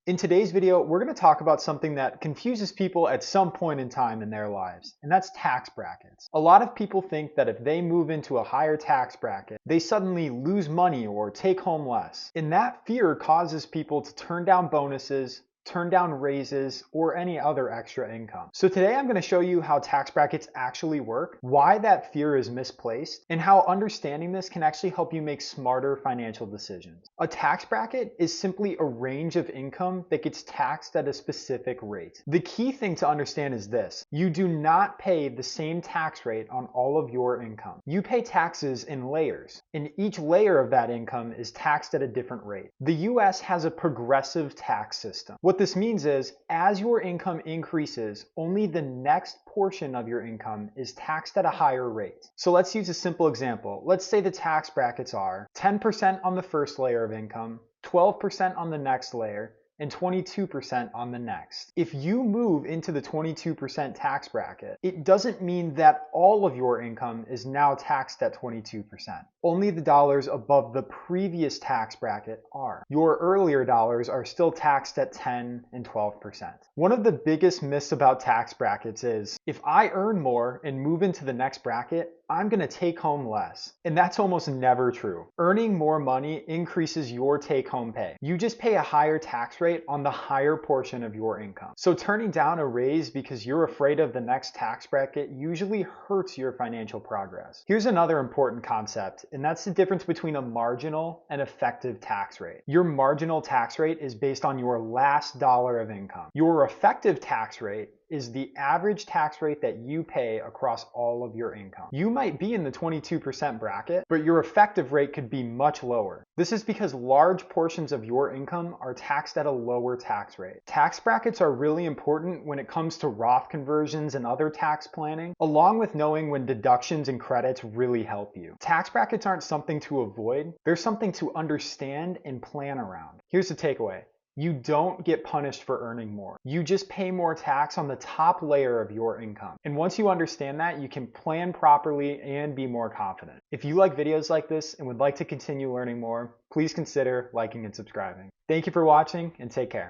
In today's video, we're going to talk about something that confuses people at some point in time in their lives, and that's tax brackets. A lot of people think that if they move into a higher tax bracket, they suddenly lose money or take home less. And that fear causes people to turn down bonuses, turn down raises, or any other extra income. So today I'm going to show you how tax brackets actually work, why that fear is misplaced, and how understanding this can actually help you make smarter financial decisions. A tax bracket is simply a range of income that gets taxed at a specific rate. The key thing to understand is this: you do not pay the same tax rate on all of your income. You pay taxes in layers, and each layer of that income is taxed at a different rate. The US has a progressive tax system. What this means is, as your income increases, only the next portion of your income is taxed at a higher rate. So let's use a simple example. Let's say the tax brackets are 10% on the first layer of income, 12% on the next layer, and 22% on the next. If you move into the 22% tax bracket, it doesn't mean that all of your income is now taxed at 22%. Only the dollars above the previous tax bracket are. Your earlier dollars are still taxed at 10 and 12%. One of the biggest myths about tax brackets is, if I earn more and move into the next bracket, I'm going to take home less. And that's almost never true. Earning more money increases your take-home pay. You just pay a higher tax rate on the higher portion of your income. So turning down a raise because you're afraid of the next tax bracket usually hurts your financial progress. Here's another important concept, and that's the difference between a marginal and effective tax rate. Your marginal tax rate is based on your last dollar of income. Your effective tax rate is the average tax rate that you pay across all of your income. You might be in the 22% bracket, but your effective rate could be much lower. This is because large portions of your income are taxed at a lower tax rate. Tax brackets are really important when it comes to Roth conversions and other tax planning, along with knowing when deductions and credits really help you. Tax brackets aren't something to avoid, they're something to understand and plan around. Here's the takeaway: you don't get punished for earning more. You just pay more tax on the top layer of your income. And once you understand that, you can plan properly and be more confident. If you like videos like this and would like to continue learning more, please consider liking and subscribing. Thank you for watching, and take care.